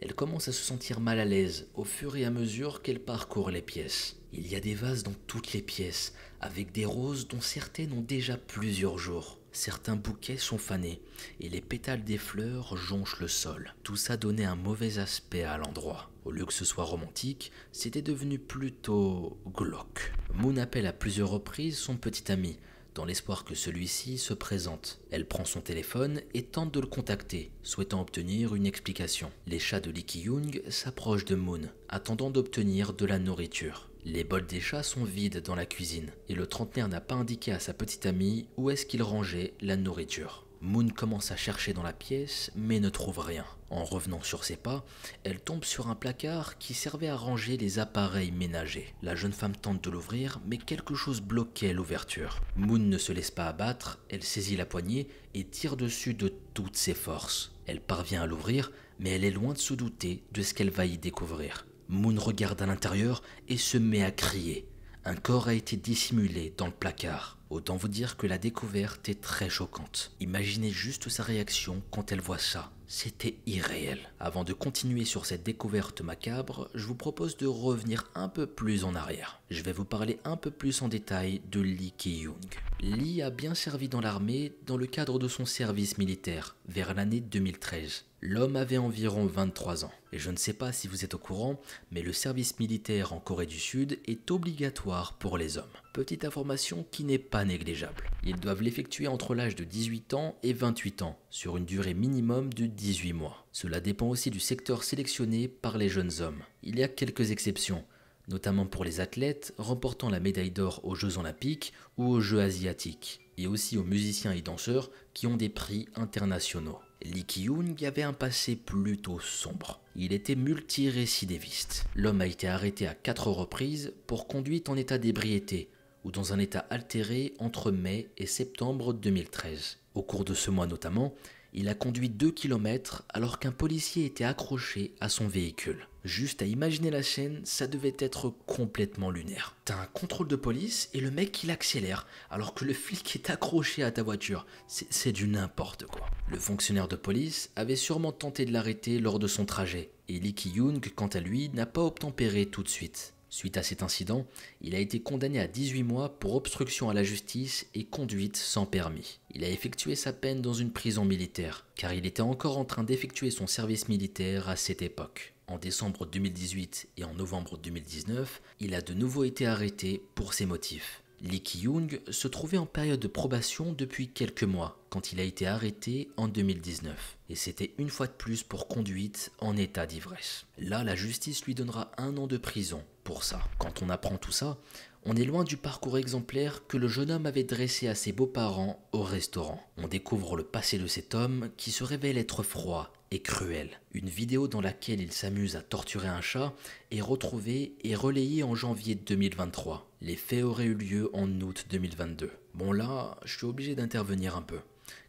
elle commence à se sentir mal à l'aise au fur et à mesure qu'elle parcourt les pièces. Il y a des vases dans toutes les pièces, avec des roses dont certaines ont déjà plusieurs jours. Certains bouquets sont fanés, et les pétales des fleurs jonchent le sol. Tout ça donnait un mauvais aspect à l'endroit. Au lieu que ce soit romantique, c'était devenu plutôt glauque. Moon appelle à plusieurs reprises son petit ami, dans l'espoir que celui-ci se présente. Elle prend son téléphone et tente de le contacter, souhaitant obtenir une explication. Les chats de Lee Ki-young s'approchent de Moon, attendant d'obtenir de la nourriture. Les bols des chats sont vides dans la cuisine, et le trentenaire n'a pas indiqué à sa petite amie où est-ce qu'il rangeait la nourriture. Moon commence à chercher dans la pièce, mais ne trouve rien. En revenant sur ses pas, elle tombe sur un placard qui servait à ranger les appareils ménagers. La jeune femme tente de l'ouvrir, mais quelque chose bloquait l'ouverture. Moon ne se laisse pas abattre, elle saisit la poignée et tire dessus de toutes ses forces. Elle parvient à l'ouvrir, mais elle est loin de se douter de ce qu'elle va y découvrir. Moon regarde à l'intérieur et se met à crier. Un corps a été dissimulé dans le placard. Autant vous dire que la découverte est très choquante. Imaginez juste sa réaction quand elle voit ça. C'était irréel. Avant de continuer sur cette découverte macabre, je vous propose de revenir un peu plus en arrière. Je vais vous parler un peu plus en détail de Lee Ki-young. Lee a bien servi dans l'armée dans le cadre de son service militaire, vers l'année 2013. L'homme avait environ 23 ans. Et je ne sais pas si vous êtes au courant, mais le service militaire en Corée du Sud est obligatoire pour les hommes. Petite information qui n'est pas négligeable. Ils doivent l'effectuer entre l'âge de 18 ans et 28 ans, sur une durée minimum de 18 mois. Cela dépend aussi du secteur sélectionné par les jeunes hommes. Il y a quelques exceptions, notamment pour les athlètes remportant la médaille d'or aux Jeux Olympiques ou aux Jeux Asiatiques, et aussi aux musiciens et danseurs qui ont des prix internationaux. Lee Ki-young avait un passé plutôt sombre. Il était multirécidiviste. L'homme a été arrêté à 4 reprises pour conduite en état d'ébriété ou dans un état altéré entre mai et septembre 2013. Au cours de ce mois notamment, il a conduit 2 km alors qu'un policier était accroché à son véhicule. Juste à imaginer la scène, ça devait être complètement lunaire. T'as un contrôle de police et le mec il accélère alors que le flic est accroché à ta voiture. C'est du n'importe quoi. Le fonctionnaire de police avait sûrement tenté de l'arrêter lors de son trajet et Lee Ki-young, quant à lui, n'a pas obtempéré tout de suite. Suite à cet incident, il a été condamné à 18 mois pour obstruction à la justice et conduite sans permis. Il a effectué sa peine dans une prison militaire, car il était encore en train d'effectuer son service militaire à cette époque. En décembre 2018 et en novembre 2019, il a de nouveau été arrêté pour ces motifs. Lee Ki-young se trouvait en période de probation depuis quelques mois, quand il a été arrêté en 2019. Et c'était une fois de plus pour conduite en état d'ivresse. Là, la justice lui donnera 1 an de prison pour ça. Quand on apprend tout ça, on est loin du parcours exemplaire que le jeune homme avait dressé à ses beaux-parents au restaurant. On découvre le passé de cet homme qui se révèle être froid et cruel. Une vidéo dans laquelle il s'amuse à torturer un chat est retrouvée et relayée en janvier 2023. Les faits auraient eu lieu en août 2022. Bon là, je suis obligé d'intervenir un peu.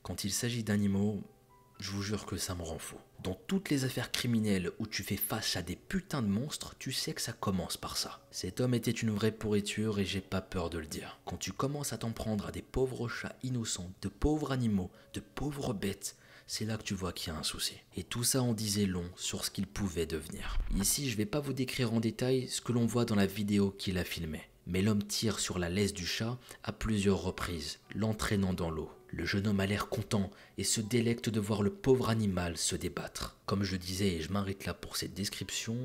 Quand il s'agit d'animaux, je vous jure que ça me rend fou. Dans toutes les affaires criminelles où tu fais face à des putains de monstres, tu sais que ça commence par ça. Cet homme était une vraie pourriture et j'ai pas peur de le dire. Quand tu commences à t'en prendre à des pauvres chats innocents, de pauvres animaux, de pauvres bêtes, c'est là que tu vois qu'il y a un souci. Et tout ça en disait long sur ce qu'il pouvait devenir. Ici, je vais pas vous décrire en détail ce que l'on voit dans la vidéo qu'il a filmée. Mais l'homme tire sur la laisse du chat à plusieurs reprises, l'entraînant dans l'eau. Le jeune homme a l'air content et se délecte de voir le pauvre animal se débattre. Comme je disais, et je m'arrête là pour cette description,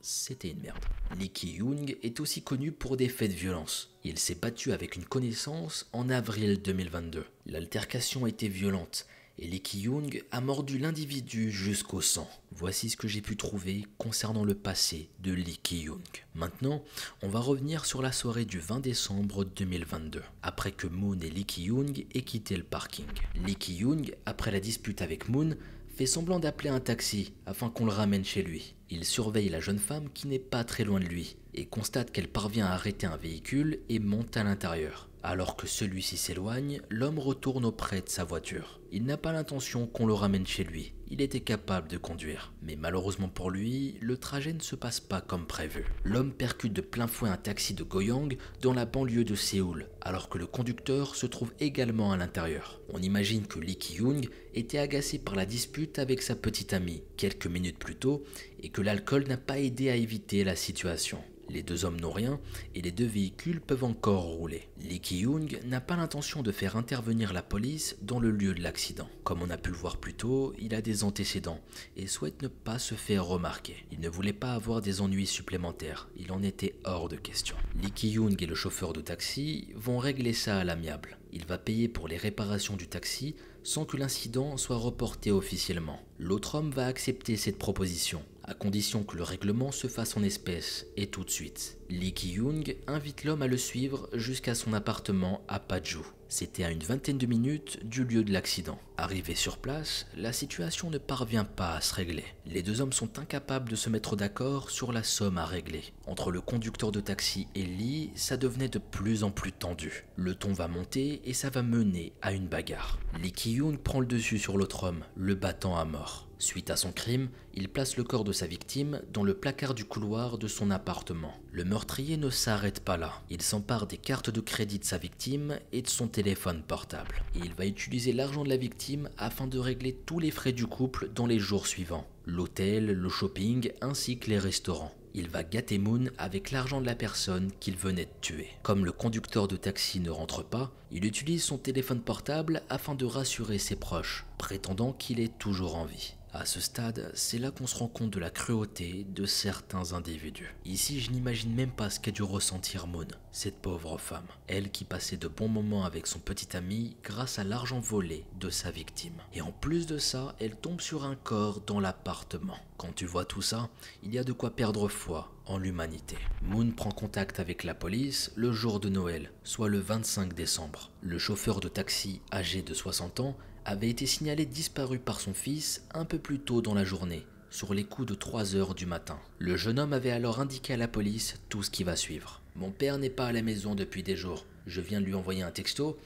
c'était une merde. Lee Ki-young est aussi connu pour des faits de violence. Il s'est battu avec une connaissance en avril 2022. L'altercation était violente et Lee Ki-young a mordu l'individu jusqu'au sang. Voici ce que j'ai pu trouver concernant le passé de Lee Ki-young. Maintenant, on va revenir sur la soirée du 20 décembre 2022, après que Moon et Lee Ki-young aient quitté le parking. Lee Ki-young, après la dispute avec Moon, fait semblant d'appeler un taxi afin qu'on le ramène chez lui. Il surveille la jeune femme qui n'est pas très loin de lui et constate qu'elle parvient à arrêter un véhicule et monte à l'intérieur. Alors que celui-ci s'éloigne, l'homme retourne auprès de sa voiture. Il n'a pas l'intention qu'on le ramène chez lui. Il était capable de conduire. Mais malheureusement pour lui, le trajet ne se passe pas comme prévu. L'homme percute de plein fouet un taxi de Goyang dans la banlieue de Séoul, alors que le conducteur se trouve également à l'intérieur. On imagine que Lee Ki-young était agacé par la dispute avec sa petite amie quelques minutes plus tôt et que l'alcool n'a pas aidé à éviter la situation. Les deux hommes n'ont rien et les deux véhicules peuvent encore rouler. Lee Ki-young n'a pas l'intention de faire intervenir la police dans le lieu de l'accident. Comme on a pu le voir plus tôt, il a des antécédents et souhaite ne pas se faire remarquer. Il ne voulait pas avoir des ennuis supplémentaires, il en était hors de question. Lee Ki-young et le chauffeur de taxi vont régler ça à l'amiable. Il va payer pour les réparations du taxi sans que l'incident soit reporté officiellement. L'autre homme va accepter cette proposition, à condition que le règlement se fasse en espèces et tout de suite. Lee Ki-young invite l'homme à le suivre jusqu'à son appartement à Paju. C'était à une vingtaine de minutes du lieu de l'accident. Arrivé sur place, la situation ne parvient pas à se régler. Les deux hommes sont incapables de se mettre d'accord sur la somme à régler. Entre le conducteur de taxi et Lee, ça devenait de plus en plus tendu. Le ton va monter et ça va mener à une bagarre. Lee Ki-young prend le dessus sur l'autre homme, le battant à mort. Suite à son crime, il place le corps de sa victime dans le placard du couloir de son appartement. Le meurtrier ne s'arrête pas là. Il s'empare des cartes de crédit de sa victime et de son téléphone portable. Et il va utiliser l'argent de la victime victime afin de régler tous les frais du couple dans les jours suivants. L'hôtel, le shopping ainsi que les restaurants. Il va gâter Moon avec l'argent de la personne qu'il venait de tuer. Comme le conducteur de taxi ne rentre pas, il utilise son téléphone portable afin de rassurer ses proches, prétendant qu'il est toujours en vie. À ce stade, c'est là qu'on se rend compte de la cruauté de certains individus. Ici, je n'imagine même pas ce qu'a dû ressentir Moon, cette pauvre femme. Elle qui passait de bons moments avec son petit ami grâce à l'argent volé de sa victime. Et en plus de ça, elle tombe sur un corps dans l'appartement. Quand tu vois tout ça, il y a de quoi perdre foi en l'humanité. Moon prend contact avec la police le jour de Noël, soit le 25 décembre. Le chauffeur de taxi âgé de 60 ans avait été signalé disparu par son fils un peu plus tôt dans la journée, sur les coups de 3 heures du matin. Le jeune homme avait alors indiqué à la police tout ce qui va suivre. « Mon père n'est pas à la maison depuis des jours. Je viens de lui envoyer un texto,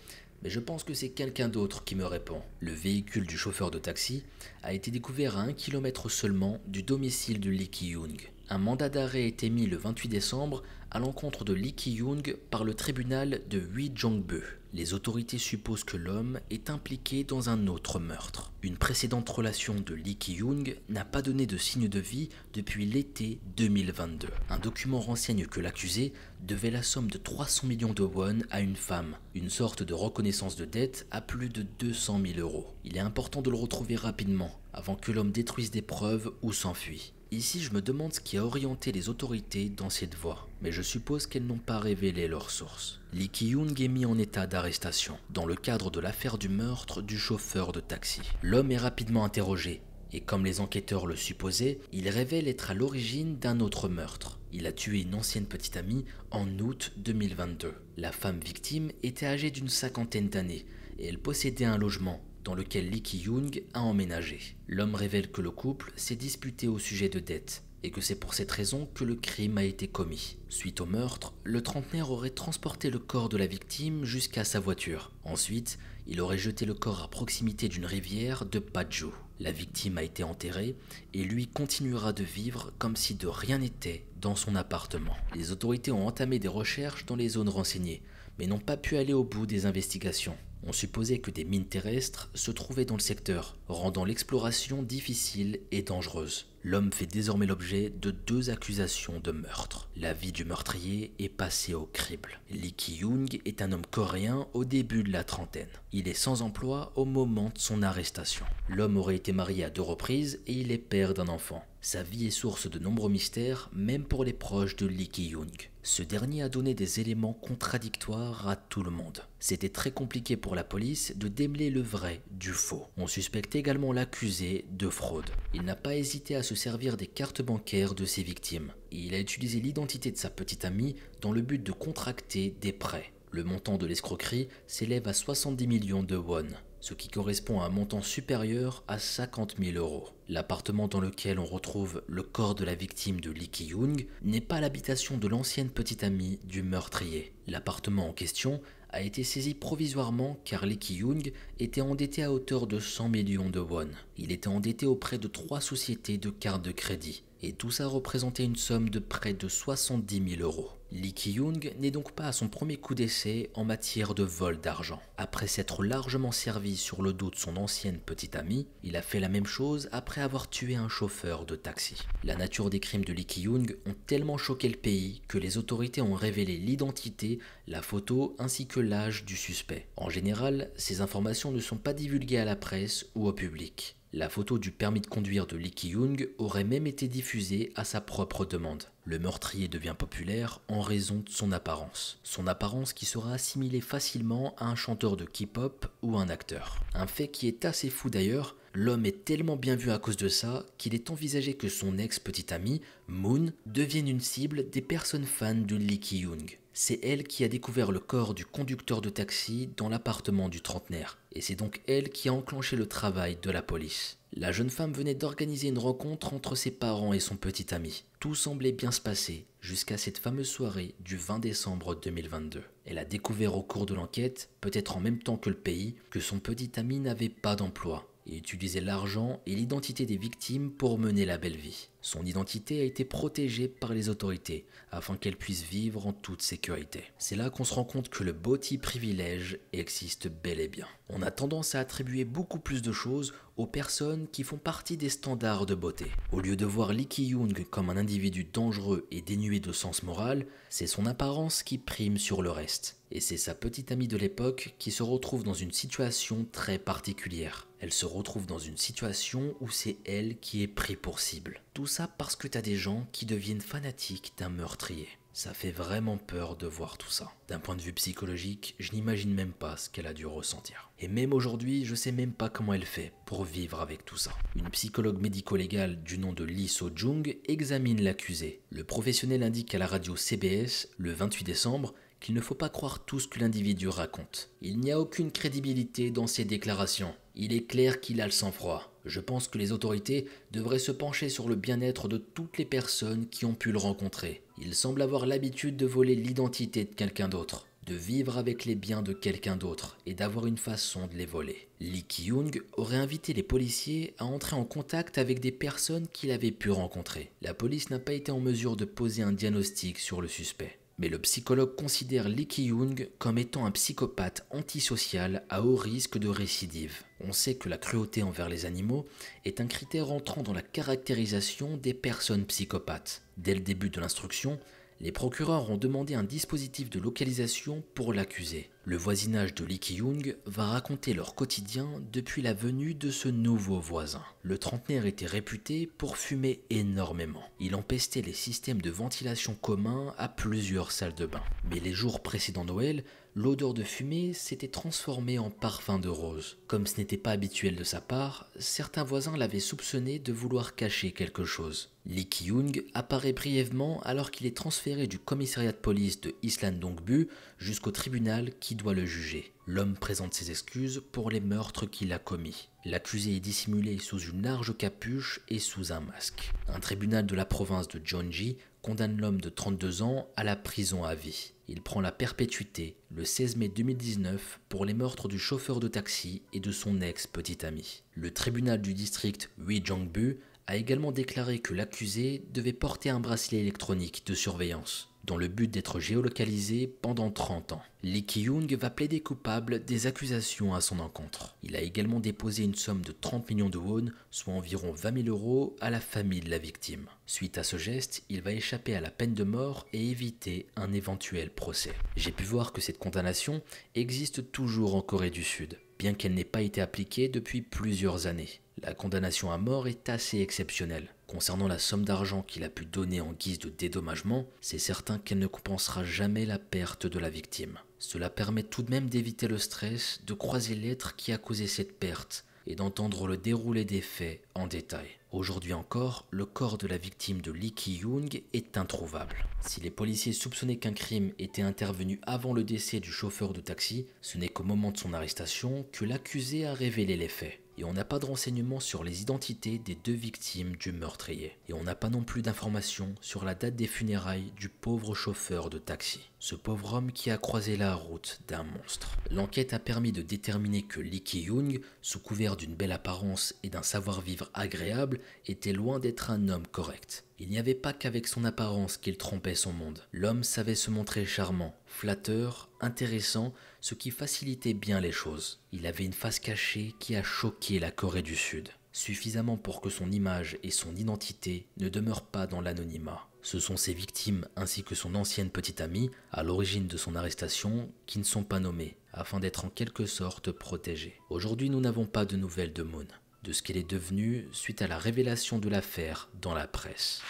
mais je pense que c'est quelqu'un d'autre qui me répond. » Le véhicule du chauffeur de taxi a été découvert à 1 km seulement du domicile de Lee Ki-young. Un mandat d'arrêt a été mis le 28 décembre à l'encontre de Lee Ki-young par le tribunal de Uijeongbu. Les autorités supposent que l'homme est impliqué dans un autre meurtre. Une précédente relation de Lee Ki-young n'a pas donné de signe de vie depuis l'été 2022. Un document renseigne que l'accusé devait la somme de 300 millions de won à une femme, une sorte de reconnaissance de dette à plus de 200 000 euros. Il est important de le retrouver rapidement, avant que l'homme détruise des preuves ou s'enfuit. Ici, je me demande ce qui a orienté les autorités dans cette voie, mais je suppose qu'elles n'ont pas révélé leurs sources. Lee Ki-young est mis en état d'arrestation, dans le cadre de l'affaire du meurtre du chauffeur de taxi. L'homme est rapidement interrogé, et comme les enquêteurs le supposaient, il révèle être à l'origine d'un autre meurtre. Il a tué une ancienne petite amie en août 2022. La femme victime était âgée d'une 50aine d'années, et elle possédait un logement dans lequel Lee Ki-young a emménagé. L'homme révèle que le couple s'est disputé au sujet de dettes et que c'est pour cette raison que le crime a été commis. Suite au meurtre, le trentenaire aurait transporté le corps de la victime jusqu'à sa voiture. Ensuite, il aurait jeté le corps à proximité d'une rivière de Paju. La victime a été enterrée et lui continuera de vivre comme si de rien n'était dans son appartement. Les autorités ont entamé des recherches dans les zones renseignées, mais n'ont pas pu aller au bout des investigations. On supposait que des mines terrestres se trouvaient dans le secteur, rendant l'exploration difficile et dangereuse. L'homme fait désormais l'objet de 2 accusations de meurtre. La vie du meurtrier est passée au crible. Lee Ki-young est un homme coréen au début de la trentaine. Il est sans emploi au moment de son arrestation. L'homme aurait été marié à 2 reprises et il est père d'un enfant. Sa vie est source de nombreux mystères, même pour les proches de Lee Ki-young. Ce dernier a donné des éléments contradictoires à tout le monde. C'était très compliqué pour la police de démêler le vrai du faux. On suspecte également l'accusé de fraude. Il n'a pas hésité à se servir des cartes bancaires de ses victimes. Il a utilisé l'identité de sa petite amie dans le but de contracter des prêts. Le montant de l'escroquerie s'élève à 70 millions de won, ce qui correspond à un montant supérieur à 50 000 euros. L'appartement dans lequel on retrouve le corps de la victime de Lee Ki-young n'est pas l'habitation de l'ancienne petite amie du meurtrier. L'appartement en question a été saisi provisoirement car Lee Ki-young était endetté à hauteur de 100 millions de won. Il était endetté auprès de 3 sociétés de cartes de crédit. Et tout ça représentait une somme de près de 70 000 euros. Lee Ki-young n'est donc pas à son premier coup d'essai en matière de vol d'argent. Après s'être largement servi sur le dos de son ancienne petite amie, il a fait la même chose après avoir tué un chauffeur de taxi. La nature des crimes de Lee Ki-young ont tellement choqué le pays que les autorités ont révélé l'identité, la photo ainsi que l'âge du suspect. En général, ces informations ne sont pas divulguées à la presse ou au public. La photo du permis de conduire de Lee Ki-young aurait même été diffusée à sa propre demande. Le meurtrier devient populaire en raison de son apparence. Son apparence qui sera assimilée facilement à un chanteur de K-pop ou un acteur. Un fait qui est assez fou d'ailleurs, l'homme est tellement bien vu à cause de ça qu'il est envisagé que son ex-petite amie, Moon, devienne une cible des personnes fans de Lee Ki-young. C'est elle qui a découvert le corps du conducteur de taxi dans l'appartement du trentenaire. Et c'est donc elle qui a enclenché le travail de la police. La jeune femme venait d'organiser une rencontre entre ses parents et son petit ami. Tout semblait bien se passer jusqu'à cette fameuse soirée du 20 décembre 2022. Elle a découvert au cours de l'enquête, peut-être en même temps que le pays, que son petit ami n'avait pas d'emploi. et utilisait l'argent et l'identité des victimes pour mener la belle vie. Son identité a été protégée par les autorités afin qu'elle puisse vivre en toute sécurité. C'est là qu'on se rend compte que le body privilège existe bel et bien. On a tendance à attribuer beaucoup plus de choses aux personnes qui font partie des standards de beauté. Au lieu de voir Lee Ki-young comme un individu dangereux et dénué de sens moral, c'est son apparence qui prime sur le reste. Et c'est sa petite amie de l'époque qui se retrouve dans une situation très particulière. Elle se retrouve dans une situation où c'est elle qui est prise pour cible. Tout ça parce que t'as des gens qui deviennent fanatiques d'un meurtrier. Ça fait vraiment peur de voir tout ça. D'un point de vue psychologique, je n'imagine même pas ce qu'elle a dû ressentir. Et même aujourd'hui, je sais même pas comment elle fait pour vivre avec tout ça. Une psychologue médico-légale du nom de Lee So-jung examine l'accusé. Le professionnel indique à la radio CBS, le 28 décembre, qu'il ne faut pas croire tout ce que l'individu raconte. Il n'y a aucune crédibilité dans ses déclarations. Il est clair qu'il a le sang-froid. Je pense que les autorités devraient se pencher sur le bien-être de toutes les personnes qui ont pu le rencontrer. Il semble avoir l'habitude de voler l'identité de quelqu'un d'autre, de vivre avec les biens de quelqu'un d'autre et d'avoir une façon de les voler. Lee Ki-young aurait invité les policiers à entrer en contact avec des personnes qu'il avait pu rencontrer. La police n'a pas été en mesure de poser un diagnostic sur le suspect. Mais le psychologue considère Lee Ki-young comme étant un psychopathe antisocial à haut risque de récidive. On sait que la cruauté envers les animaux est un critère entrant dans la caractérisation des personnes psychopathes. Dès le début de l'instruction, les procureurs ont demandé un dispositif de localisation pour l'accusé. Le voisinage de Lee Ki-young va raconter leur quotidien depuis la venue de ce nouveau voisin. Le trentenaire était réputé pour fumer énormément. Il empestait les systèmes de ventilation communs à plusieurs salles de bain. Mais les jours précédant Noël, l'odeur de fumée s'était transformée en parfum de rose. Comme ce n'était pas habituel de sa part, certains voisins l'avaient soupçonné de vouloir cacher quelque chose. Lee Ki-young apparaît brièvement alors qu'il est transféré du commissariat de police de Islandongbu jusqu'au tribunal qui doit le juger. L'homme présente ses excuses pour les meurtres qu'il a commis. L'accusé est dissimulé sous une large capuche et sous un masque. Un tribunal de la province de Jeonji condamne l'homme de 32 ans à la prison à vie. Il prend la perpétuité le 16 mai 2019 pour les meurtres du chauffeur de taxi et de son ex-petite amie. Le tribunal du district Uijeongbu a également déclaré que l'accusé devait porter un bracelet électronique de surveillance, dans le but d'être géolocalisé pendant 30 ans. Lee Ki-young va plaider coupable des accusations à son encontre. Il a également déposé une somme de 30 millions de won, soit environ 20 000 euros, à la famille de la victime. Suite à ce geste, il va échapper à la peine de mort et éviter un éventuel procès. J'ai pu voir que cette condamnation existe toujours en Corée du Sud, bien qu'elle n'ait pas été appliquée depuis plusieurs années. La condamnation à mort est assez exceptionnelle. Concernant la somme d'argent qu'il a pu donner en guise de dédommagement, c'est certain qu'elle ne compensera jamais la perte de la victime. Cela permet tout de même d'éviter le stress, de croiser l'être qui a causé cette perte et d'entendre le déroulé des faits en détail. Aujourd'hui encore, le corps de la victime de Lee Ki-young est introuvable. Si les policiers soupçonnaient qu'un crime était intervenu avant le décès du chauffeur de taxi, ce n'est qu'au moment de son arrestation que l'accusé a révélé les faits. Et on n'a pas de renseignements sur les identités des deux victimes du meurtrier. Et on n'a pas non plus d'informations sur la date des funérailles du pauvre chauffeur de taxi. Ce pauvre homme qui a croisé la route d'un monstre. L'enquête a permis de déterminer que Lee Ki-young, sous couvert d'une belle apparence et d'un savoir-vivre agréable, était loin d'être un homme correct. Il n'y avait pas qu'avec son apparence qu'il trompait son monde. L'homme savait se montrer charmant, flatteur, intéressant, ce qui facilitait bien les choses. Il avait une face cachée qui a choqué la Corée du Sud, suffisamment pour que son image et son identité ne demeurent pas dans l'anonymat. Ce sont ses victimes ainsi que son ancienne petite amie, à l'origine de son arrestation, qui ne sont pas nommées, afin d'être en quelque sorte protégées. Aujourd'hui, nous n'avons pas de nouvelles de Moon, de ce qu'elle est devenue suite à la révélation de l'affaire dans la presse.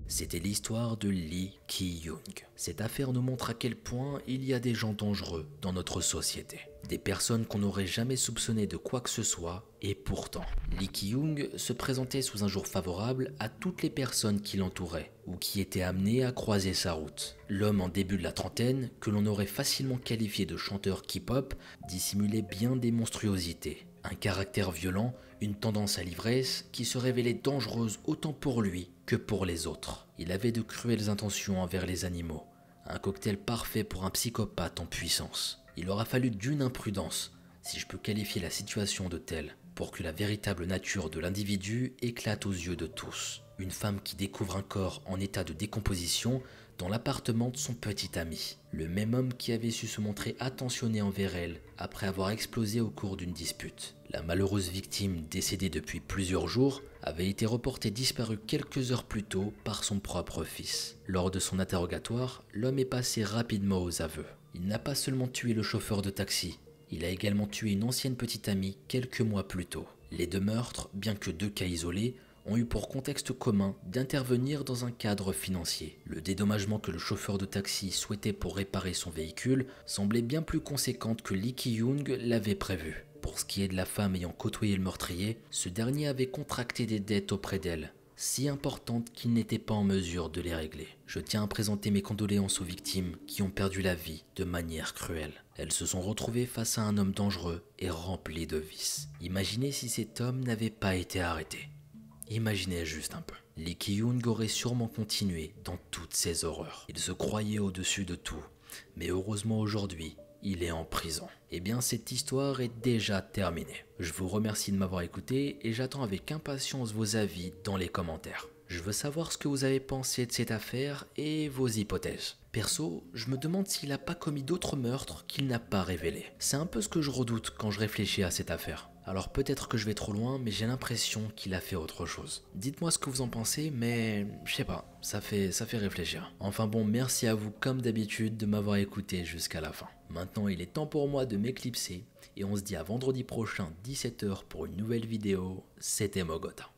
C'était l'histoire de Lee Ki-young. Cette affaire nous montre à quel point il y a des gens dangereux dans notre société. Des personnes qu'on n'aurait jamais soupçonnées de quoi que ce soit, et pourtant. Lee Ki-young se présentait sous un jour favorable à toutes les personnes qui l'entouraient, ou qui étaient amenées à croiser sa route. L'homme en début de la trentaine, que l'on aurait facilement qualifié de chanteur K-pop, dissimulait bien des monstruosités. Un caractère violent, une tendance à l'ivresse qui se révélait dangereuse autant pour lui que pour les autres. Il avait de cruelles intentions envers les animaux, un cocktail parfait pour un psychopathe en puissance. Il aura fallu d'une imprudence, si je peux qualifier la situation de telle, pour que la véritable nature de l'individu éclate aux yeux de tous. Une femme qui découvre un corps en état de décomposition dans l'appartement de son petit ami. Le même homme qui avait su se montrer attentionné envers elle après avoir explosé au cours d'une dispute. La malheureuse victime, décédée depuis plusieurs jours, avait été reportée disparue quelques heures plus tôt par son propre fils. Lors de son interrogatoire, l'homme est passé rapidement aux aveux. Il n'a pas seulement tué le chauffeur de taxi, il a également tué une ancienne petite amie quelques mois plus tôt. Les deux meurtres, bien que deux cas isolés, ont eu pour contexte commun d'intervenir dans un cadre financier. Le dédommagement que le chauffeur de taxi souhaitait pour réparer son véhicule semblait bien plus conséquente que Lee Ki-young l'avait prévu. Pour ce qui est de la femme ayant côtoyé le meurtrier, ce dernier avait contracté des dettes auprès d'elle, si importantes qu'il n'était pas en mesure de les régler. Je tiens à présenter mes condoléances aux victimes qui ont perdu la vie de manière cruelle. Elles se sont retrouvées face à un homme dangereux et rempli de vices. Imaginez si cet homme n'avait pas été arrêté. Imaginez juste un peu. Lee Ki-young aurait sûrement continué dans toutes ces horreurs. Il se croyait au-dessus de tout, mais heureusement aujourd'hui, il est en prison. Eh bien, cette histoire est déjà terminée. Je vous remercie de m'avoir écouté et j'attends avec impatience vos avis dans les commentaires. Je veux savoir ce que vous avez pensé de cette affaire et vos hypothèses. Perso, je me demande s'il n'a pas commis d'autres meurtres qu'il n'a pas révélés. C'est un peu ce que je redoute quand je réfléchis à cette affaire. Alors peut-être que je vais trop loin, mais j'ai l'impression qu'il a fait autre chose. Dites-moi ce que vous en pensez, mais je sais pas, ça fait réfléchir. Enfin bon, merci à vous comme d'habitude de m'avoir écouté jusqu'à la fin. Maintenant, il est temps pour moi de m'éclipser et on se dit à vendredi prochain 17 h pour une nouvelle vidéo. C'était Mogota.